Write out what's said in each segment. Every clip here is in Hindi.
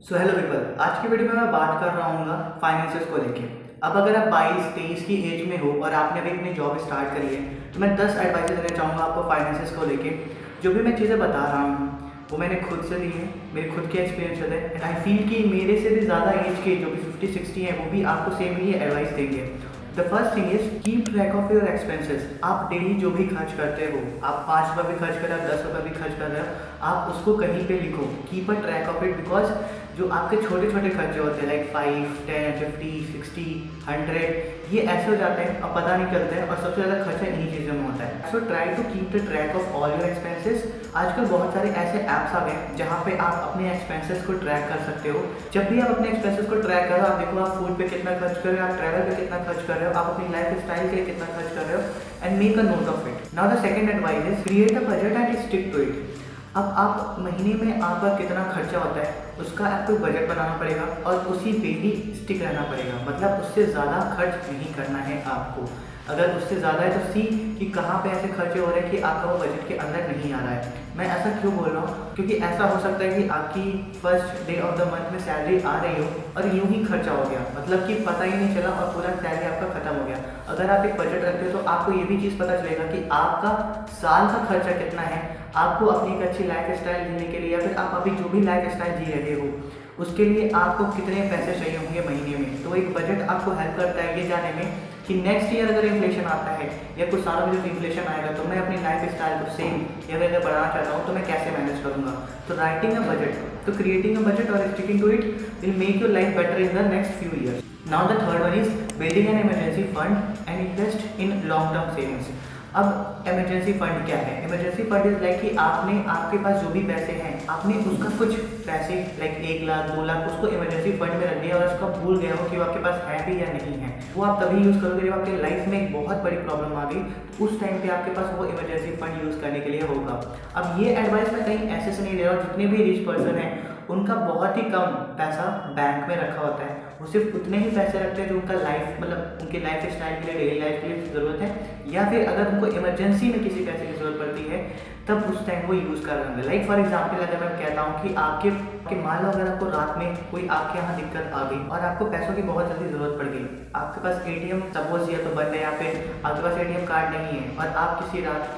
सो हेलो पीपल, आज की वीडियो में मैं बात कर रहा हूँ फाइनेंसेस को लेके। अब अगर आप 22-23 की एज में हो और आपने अभी अपनी जॉब स्टार्ट करी है तो मैं 10 एडवाइस देना चाहूँगा आपको फाइनेंसेस को लेके। जो भी मैं चीज़ें बता रहा हूँ वो मैंने खुद से ली है, मेरे खुद के एक्सपीरियंस है एंड आई फील कि मेरे से भी ज़्यादा एज के जो भी 50-60 हैं वो भी आपको सेम ही एडवाइस देंगे। The first thing is keep track of your expenses. आप डेली जो भी खर्च करते हो, आप 5 रुपये भी खर्च कर रहे हो, 10 रुपये भी खर्च कर रहे हो, आप उसको कहीं पे लिखो। Keep a track of it because जो आपके छोटे छोटे खर्चे होते हैं लाइक 5, 10, 50, 60, 100 ये ऐसे हो जाते हैं और पता नहीं चलते हैं, और सबसे ज़्यादा खर्चा इन्हीं चीज़ों में होता है। So try to keep the track of all your expenses. आजकल बहुत सारे ऐसे ऐप्स आ गए हैं जहाँ पे आप अपने एक्सपेंसेस को ट्रैक कर सकते हो। जब भी आप अपने एक्सपेंसेस को ट्रैक करो, आप देखो आप फूड पे कितना खर्च कर रहे हो, आप ट्रैवल पे कितना खर्च कर रहे हो, आप अपनी लाइफ स्टाइल के लिए कितना खर्च कर रहे हो, and make a note of it. Now the second advice is create a budget and stick to it. अब आप महीने में आपका कितना खर्चा होता है उसका आपको बजट बनाना पड़ेगा और उसी पे ही स्टिक रहना पड़ेगा। मतलब उससे ज़्यादा खर्च नहीं करना है आपको। अगर उससे ज़्यादा है तो सी कि कहाँ पे ऐसे खर्चे हो रहे हैं कि आपका वो बजट के अंदर नहीं आ रहा है। मैं ऐसा क्यों बोल रहा हूँ, क्योंकि ऐसा हो सकता है कि आपकी first day of the month में सैलरी आ रही हो और यूं ही खर्चा हो गया, मतलब कि पता ही नहीं चला और पूरा सैलरी आपका खत्म हो गया। अगर आप एक बजट रखते हो तो आपको ये भी चीज़ पता चलेगा कि आपका साल का खर्चा कितना है, आपको अपनी एक अच्छी लाइफ स्टाइल जीने के लिए, या फिर आप अभी जो भी लाइफ स्टाइल जी रहे हो उसके लिए आपको कितने पैसे चाहिए होंगे महीने में। तो एक बजट आपको हेल्प करता है ये जाने में कि नेक्स्ट ईयर अगर इन्फ्लेशन आता है या कुछ सालों में जब इन्फ्लेशन आएगा तो मैं अपनी लाइफ स्टाइल को सेम या अगर बढ़ाना चाहता हूँ तो मैं कैसे मैनेज करूँगा। तो राइटिंग अ बजट, तो क्रिएटिंग अ बजट और sticking to it will make your life better in the next few years. Now the third one is building an emergency fund and invest in long term savings. अब इमरजेंसी फंड क्या है? इमरजेंसी फंड इज लाइक कि आपने आपके पास जो भी पैसे हैं आपने उसका कुछ पैसे लाइक 1 लाख 2 लाख उसको इमरजेंसी फंड में रख दिया और उसका भूल गया हो कि वो आपके पास है भी या नहीं है। वो आप तभी यूज़ करोगे जब आपकी लाइफ में एक बहुत बड़ी प्रॉब्लम आ गई, तो उस टाइम पे आपके पास वो इमरजेंसी फंड यूज़ करने के लिए होगा। अब ये एडवाइस मैं कहीं ऐसे से नहीं दे रहा हूँ, जितने भी रिच पर्सन हैं उनका बहुत ही कम पैसा बैंक में रखा होता है। वो सिर्फ उतने ही पैसे रखते हैं जो उनका लाइफ मतलब उनके लाइफ स्टाइल के लिए, डेली लाइफ के लिए ज़रूरत है, या फिर अगर उनको इमरजेंसी में किसी पैसे की ज़रूरत पड़ती है तब उस टाइम वो यूज़ कर रहे हैं। लाइक फॉर एग्जाम्पल अगर मैं कहता हूँ कि आपके मान लो अगर आपको रात में कोई आपके यहाँ दिक्कत आ गई और आपको पैसों की बहुत जल्दी ज़रूरत पड़ गई, आपके पास एटीएम सपोज या तो बंद है या फिर आपके पास एटीएम कार्ड नहीं है और आप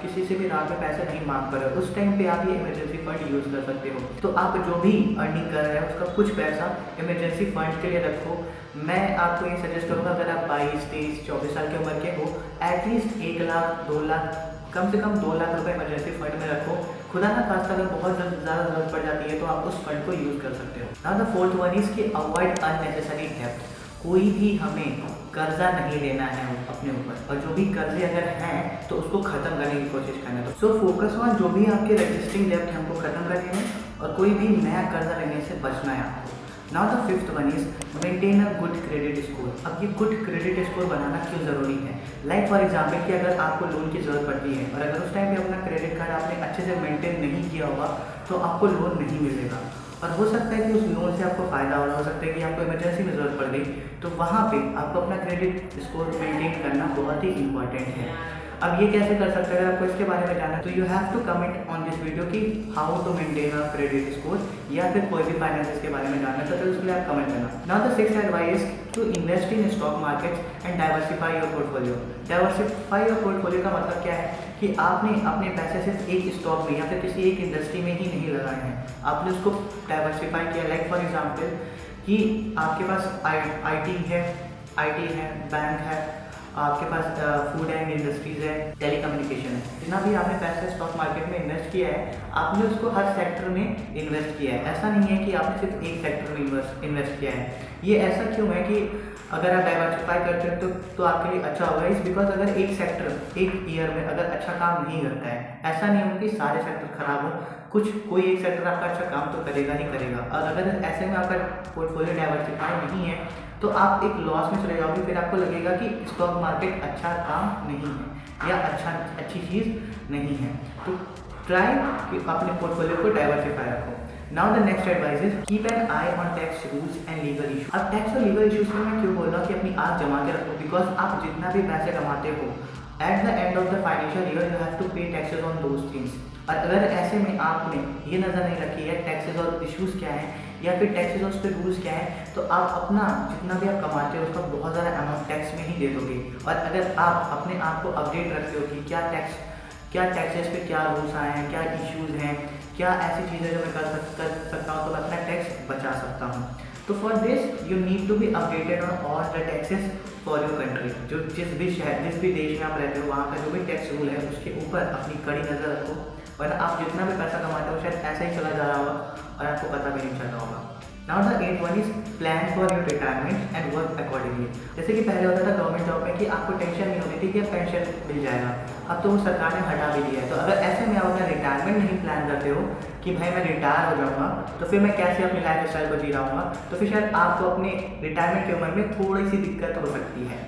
किसी से भी रात में पैसे नहीं मांग पा रहे हो, उस टाइम पे आप ये इमरजेंसी फंड यूज़ कर सकते हो। तो आप जो भी अर्निंग कर रहे हैं उसका कुछ पैसा इमरजेंसी फंड के लिए रखो। मैं आपको ये सजेस्ट करूँगा अगर आप 22, 23, 24 साल की उम्र के हो, एटलीस्ट 1 लाख 2 लाख कम से कम 2 लाख रुपए इमरजेंसी फंड में रखो। खुदा ना खास्ता अगर बहुत ज़्यादा ज़रूरत पड़ जाती है तो आप उस फंड को यूज़ कर सकते हो। Now the fourth one is कि अवॉइड अननेसेसरी डेब्ट। कोई भी हमें कर्जा नहीं लेना है अपने ऊपर, और जो भी कर्जे अगर हैं तो उसको ख़त्म करने की कोशिश करना है। सो फोकस ऑन जो भी आपके रजिस्टरिंग डेब्ट है हमको ख़त्म करने हैं और कोई भी नया कर्जा लेने से बचना है आपको। Now the fifth one is maintain a good credit score. अब ये गुड क्रेडिट स्कोर बनाना क्यों ज़रूरी है? लाइक फॉर एग्जाम्पल कि अगर आपको लोन की ज़रूरत पड़ती है और अगर उस टाइम पे अपना क्रेडिट कार्ड आपने अच्छे से मेंटेन नहीं किया होगा तो आपको लोन नहीं मिलेगा, और हो सकता है कि उस लोन से आपको फ़ायदा हो सकता है कि आपको इमरजेंसी में ज़रूरत पड़ गई, तो वहाँ पे आपको अपना क्रेडिट स्कोर मेंटेन करना बहुत ही इंपॉर्टेंट है। अब ये कैसे कर सकते हैं? आपको इसके बारे में जानना है तो you have to comment on this video कि how to maintain a credit score, या फिर कोई भी फाइनेंस के बारे में जानना है तो फिर उसके लिए आप कमेंट करना। Now the sixth advice to invest in stock market and diversify your portfolio. Diversify your portfolio का मतलब क्या है कि आपने अपने पैसे सिर्फ एक स्टॉक में या फिर किसी एक इंडस्ट्री में ही नहीं लगाए हैं, आपने उसको डाइवर्सिफाई किया। लाइक फॉर एग्जाम्पल कि आपके पास आईटी है, बैंक है, आपके पास फूड एंड इंडस्ट्रीज़ है, टेलीकम्युनिकेशन है। जितना भी आपने पैसा स्टॉक मार्केट में इन्वेस्ट किया है आपने उसको हर सेक्टर में इन्वेस्ट किया है। ऐसा नहीं है कि आपने सिर्फ एक सेक्टर में इन्वेस्ट किया है। ये ऐसा क्यों है कि अगर आप डाइवर्सिफाई करते हो तो आपके लिए अच्छा होगा। इस बिकॉज अगर एक सेक्टर एक ईयर में अगर अच्छा काम नहीं करता है, ऐसा नहीं हो कि सारे सेक्टर खराब हो, कोई एक सेक्टर आपका अच्छा काम तो करेगा ही करेगा। और अगर ऐसे में आपका पोर्टफोलियो डाइवर्सिफाई नहीं है तो आप एक लॉस में चले जाओगे, फिर आपको लगेगा कि स्टॉक मार्केट अच्छा काम नहीं है या अच्छी चीज़ नहीं है। तो ट्राई कि अपने पोर्टफोलियो को डाइवर्सिफाई रखो। Now the next advice is keep an I on tax rules and legal issue. अब टैक्स और लीगल इशूज में मैं क्यों बोल रहा हूँ कि अपनी आँख जमा के रखो, बिकॉज आप जितना भी पैसे कमाते हो at the end of the financial year you have to pay taxes on those things. और अगर ऐसे में आपने ये नज़र नहीं रखी है टैक्सेस और इश्यूज़ क्या हैं, या फिर टैक्सेस उस पर रूल्स क्या है, तो आप अपना जितना भी आप कमाते हो उसका बहुत ज़्यादा अमाउंट टैक्स में ही दे दोगे। और अगर आप अपने आप को अपडेट रखते हो कि क्या टैक्सेस पे क्या रूल्स आए हैं, क्या इश्यूज़ हैं, क्या ऐसी चीज़ें जो मैं कर सकता हूँ तो मैं अपना टैक्स बचा सकता हूँ। तो for this you need to be updated on all the taxes for your country. जो जिस भी देश में आप रहते हो वहाँ का जो भी टैक्स रूल है उसके ऊपर अपनी कड़ी नज़र रखो, वरना आप जितना भी पैसा कमाते हो शायद ऐसा ही चला जा रहा होगा और आपको पता भी नहीं चल रहा होगा। Now the 8th one is plan for your retirement and work accordingly. जैसे कि पहले होता था गवर्नमेंट जॉब में कि आपको टेंशन नहीं होती थी कि पेंशन मिल जाएगा, अब तो वो सरकार ने हटा भी दिया है। तो अगर ऐसे में आप अपना रिटायरमेंट नहीं प्लान करते हो कि भाई मैं रिटायर हो जाऊँगा तो फिर मैं कैसे अपनी लाइफ स्टाइल को जी रहा हूँगा, तो फिर शायद आपको अपने रिटायरमेंट की उम्र में थोड़ी सी दिक्कत हो सकती है।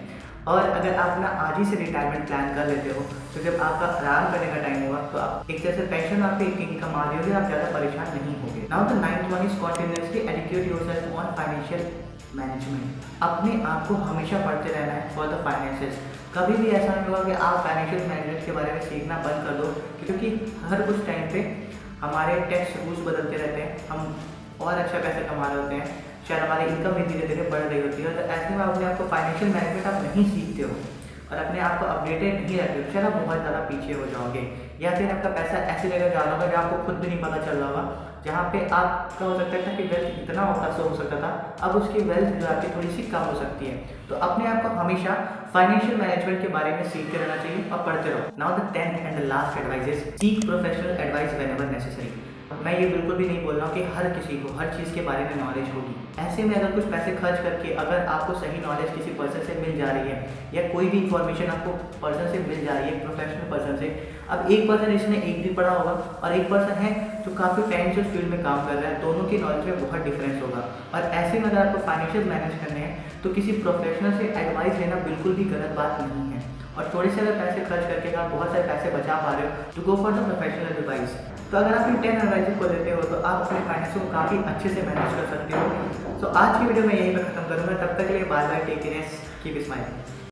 और अगर आप ना आज ही से रिटायरमेंट प्लान कर लेते हो तो जब आपका आराम करने का टाइम होगा तो आप एक तरह से पेंशन आपकी एक इनकम आ रही होगी, आप ज़्यादा परेशान नहीं होंगे। Now the 9th one is continuously educate yourself on financial management. अपने आप को हमेशा पढ़ते रहना है फॉर द फाइनेंसेस। कभी भी ऐसा नहीं होगा कि आप फाइनेंशियल मैनेजमेंट के बारे में सीखना बंद कर दो, क्योंकि हर कुछ टाइम पे हमारे टैक्स रूल्स बदलते रहते हैं, हम और अच्छा पैसे कमा रहे होते हैं, शायद हमारी इनकम भी धीरे धीरे बढ़ रही होती है। तो ऐसे में अपने आप को फाइनेंशियल मैनेजमेंट आप नहीं सीखते हो और अपने आप को अपडेटेड नहीं रखते हो, शायद आप बहुत ज़्यादा पीछे हो जाओगे, या फिर आपका पैसा ऐसी जगह जा रहा होगा जहाँ आपको खुद भी नहीं पता चल रहा होगा, जहाँ पे आपका हो सकता था कि वेल्थ इतना होता सो हो सकता था, अब उसकी वेल्थ जो आपकी थोड़ी सी कम हो सकती है। तो अपने आप को हमेशा फाइनेंशियल मैनेजमेंट के बारे में सीखते रहना चाहिए और पढ़ते रहो। Now the 10th and the last advice is seek professional advice whenever necessary. मैं ये बिल्कुल भी नहीं बोल रहा हूँ कि हर किसी को हर चीज़ के बारे में नॉलेज होगी। ऐसे में अगर कुछ पैसे खर्च करके अगर आपको सही नॉलेज किसी पर्सन से मिल जा रही है या कोई भी इंफॉर्मेशन आपको पर्सन से मिल जा रही है, प्रोफेशनल पर्सन से, अब एक पर्सन इसने एक दिन पढ़ा होगा और एक पर्सन है जो काफ़ी टाइम से उस फील्ड में काम कर रहा है, दोनों की नॉलेज में बहुत डिफरेंस होगा। और ऐसे में अगर आपको फाइनेंशियल मैनेज करने हैं तो किसी प्रोफेशनल से एडवाइस लेना बिल्कुल भी गलत बात नहीं है। और थोड़े से अगर पैसे खर्च करके अगर आप बहुत सारे पैसे बचा पा रहे हो तो go for the professional advice. तो अगर आप इन 10 एडवाइस को लेते हो तो आप अपने फाइनेंस को काफ़ी अच्छे से मैनेज कर सकते हो। तो आज की वीडियो में यहीं पर खत्म करूँगा, तब तक के लिए bye bye, take care, keep smiling.